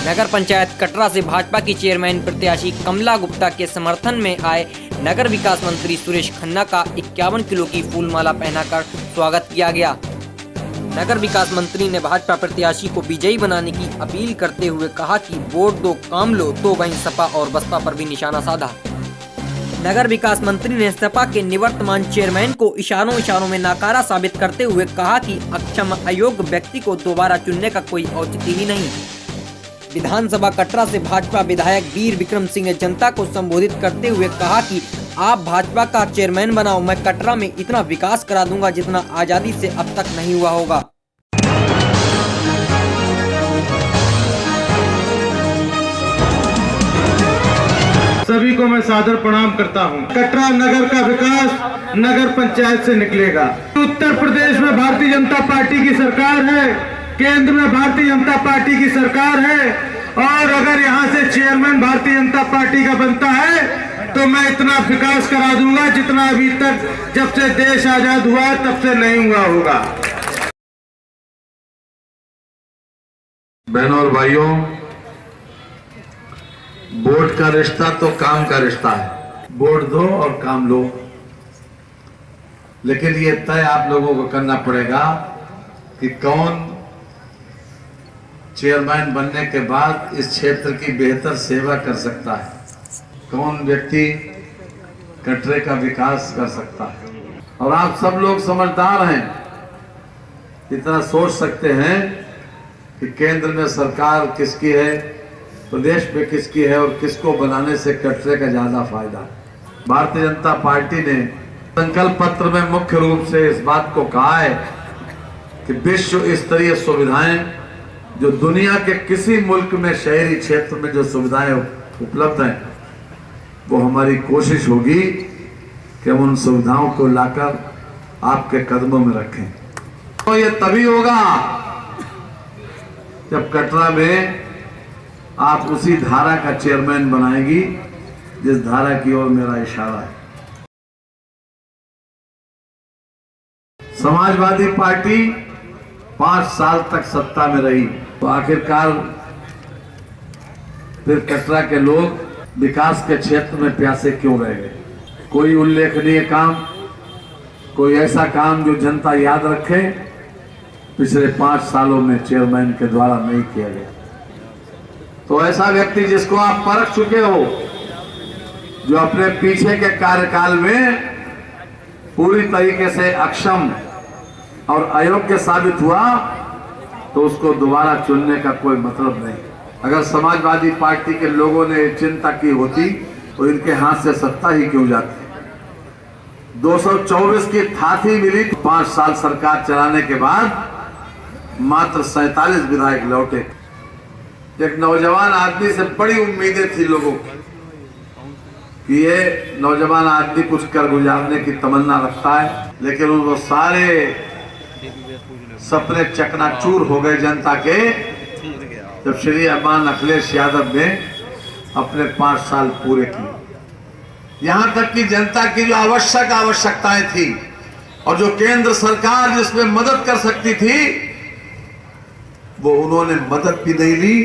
नगर पंचायत कटरा से भाजपा की चेयरमैन प्रत्याशी कमला गुप्ता के समर्थन में आए नगर विकास मंत्री सुरेश खन्ना का 51 किलो की फूलमाला पहनाकर स्वागत किया गया। नगर विकास मंत्री ने भाजपा प्रत्याशी को विजयी बनाने की अपील करते हुए कहा कि वोट दो काम लो, तो वहीं सपा और बसपा पर भी निशाना साधा। नगर विकास मंत्री ने सपा के निवर्तमान चेयरमैन को इशारों में नाकारा साबित करते हुए कहा कि अक्षम अयोग्य व्यक्ति को दोबारा चुनने का कोई औचित्य ही नहीं। विधानसभा कटरा से भाजपा विधायक वीर विक्रम सिंह ने जनता को संबोधित करते हुए कहा कि आप भाजपा का चेयरमैन बनाओ, मैं कटरा में इतना विकास करा दूंगा जितना आजादी से अब तक नहीं हुआ होगा। सभी को मैं सादर प्रणाम करता हूं। कटरा नगर का विकास नगर पंचायत से निकलेगा। उत्तर प्रदेश में भारतीय जनता पार्टी की सरकार है, केंद्र में भारतीय जनता पार्टी की सरकार है, और अगर यहां से चेयरमैन भारतीय जनता पार्टी का बनता है तो मैं इतना विकास करा दूंगा जितना अभी तक जब से देश आजाद हुआ है तब से नहीं हुआ होगा। बहनों और भाइयों, वोट का रिश्ता तो काम का रिश्ता है। वोट दो और काम लो, लेकिन ये तय आप लोगों को करना पड़ेगा कि कौन चेयरमैन बनने के बाद इस क्षेत्र की बेहतर सेवा कर सकता है, कौन व्यक्ति कटरे का विकास कर सकता है। और आप सब लोग समझदार हैं, इतना सोच सकते हैं कि केंद्र में सरकार किसकी है, प्रदेश में किसकी है और किसको बनाने से कटरे का ज्यादा फायदा है। भारतीय जनता पार्टी ने संकल्प पत्र में मुख्य रूप से इस बात को कहा है कि विश्व स्तरीय सुविधाएं जो दुनिया के किसी मुल्क में शहरी क्षेत्र में जो सुविधाएं उपलब्ध हैं, वो हमारी कोशिश होगी कि हम उन सुविधाओं को लाकर आपके कदमों में रखें। तो ये तभी होगा जब कटरा में आप उसी धारा का चेयरमैन बनाएगी जिस धारा की ओर मेरा इशारा है। समाजवादी पार्टी 5 साल तक सत्ता में रही, तो आखिरकार फिर कटरा के लोग विकास के क्षेत्र में प्यासे क्यों रह गए? कोई उल्लेखनीय काम, कोई ऐसा काम जो जनता याद रखे, पिछले 5 सालों में चेयरमैन के द्वारा नहीं किया गया। तो ऐसा व्यक्ति जिसको आप परख चुके हो, जो अपने पीछे के कार्यकाल में पूरी तरीके से अक्षम और अयोग्य साबित हुआ, तो उसको दोबारा चुनने का कोई मतलब नहीं। अगर समाजवादी पार्टी के लोगों ने चिंता की होती तो इनके हाथ से सत्ता ही क्यों जाती। 224 की थाती मिली, 5 साल सरकार चलाने के बाद मात्र 47 विधायक लौटे। एक नौजवान आदमी से बड़ी उम्मीदें थी लोगों की कि ये नौजवान आदमी कुछ कर गुजारने की तमन्ना रखता है, लेकिन वो सारे सपने चकनाचूर हो गए जनता के जब श्री अमान अखिलेश यादव ने अपने 5 साल पूरे किए। यहां तक कि जनता की जो आवश्यकताएं थी और जो केंद्र सरकार जिसमें मदद कर सकती थी, वो उन्होंने मदद भी नहीं ली।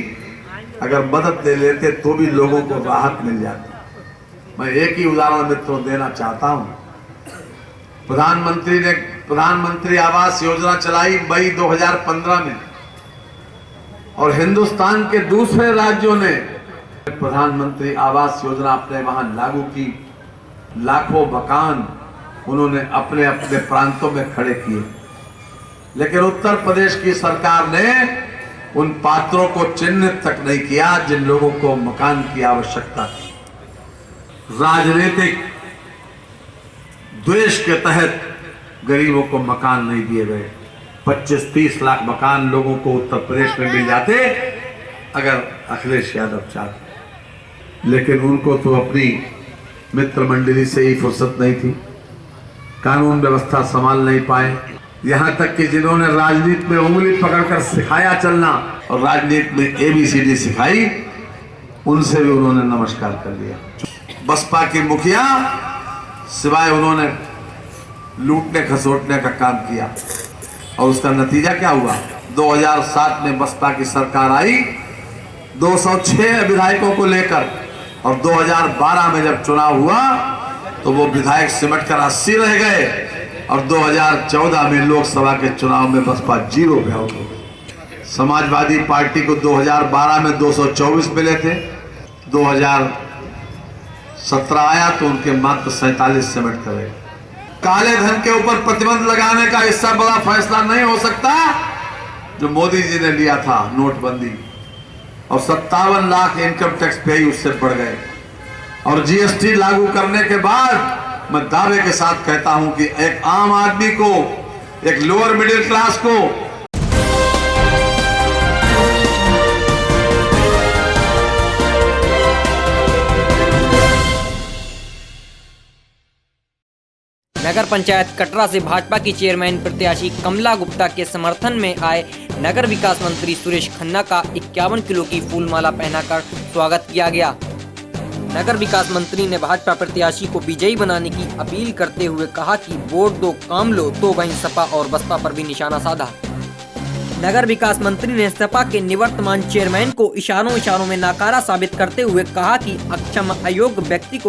अगर मदद ले लेते तो भी लोगों को राहत मिल जाती। मैं एक ही उदाहरण मित्रों देना चाहता हूं। प्रधानमंत्री ने प्रधानमंत्री आवास योजना चलाई मई 2015 में, और हिंदुस्तान के दूसरे राज्यों ने प्रधानमंत्री आवास योजना अपने वहां लागू की। लाखों मकान उन्होंने अपने अपने प्रांतों में खड़े किए, लेकिन उत्तर प्रदेश की सरकार ने उन पात्रों को चिन्हित तक नहीं किया जिन लोगों को मकान की आवश्यकता थी। राजनीतिक द्वेष के तहत गरीबों को मकान नहीं दिए गए। 25-30 लाख मकान लोगों को उत्तर प्रदेश में मिल जाते अगर अखिलेश यादव चाहते, लेकिन उनको तो अपनी मित्र मंडली से ही फुर्सत नहीं थी, कानून व्यवस्था संभाल नहीं पाए। यहां तक कि जिन्होंने राजनीति में उंगली पकड़कर सिखाया चलना और राजनीति में ABCD सिखाई, उनसे भी उन्होंने नमस्कार कर लिया। बसपा की मुखिया सिवाय उन्होंने लूटने खसोटने का काम किया, और उसका नतीजा क्या हुआ? 2007 में बसपा की सरकार आई 206 विधायकों को लेकर, और 2012 में जब चुनाव हुआ तो वो विधायक सिमट कर 80 रह गए, और 2014 में लोकसभा के चुनाव में बसपा 0 पे आउट हो गई। समाजवादी पार्टी को 2012 में 224 मिले थे, 2017 आया तो उनके मात्र 47 सिमट कर रहे। काले धन के ऊपर प्रतिबंध लगाने का इससे बड़ा फैसला नहीं हो सकता जो मोदी जी ने लिया था, नोटबंदी, और 57 लाख इनकम टैक्स पे ही उससे बढ़ गए। और जीएसटी लागू करने के बाद मैं दावे के साथ कहता हूं कि एक आम आदमी को, एक लोअर मिडिल क्लास को नगर पंचायत कटरा से भाजपा की चेयरमैन प्रत्याशी कमला गुप्ता के समर्थन में आए नगर विकास मंत्री सुरेश खन्ना का 51 किलो की फूलमाला पहनाकर स्वागत किया गया। नगर विकास मंत्री ने भाजपा प्रत्याशी को विजयी बनाने की अपील करते हुए कहा कि वोट दो काम लो, तो वहीं सपा और बसपा पर भी निशाना साधा। नगर विकास मंत्री ने सपा के निवर्तमान चेयरमैन को इशारों में नाकारा साबित करते हुए कहा कि अक्षम अयोग्य व्यक्ति को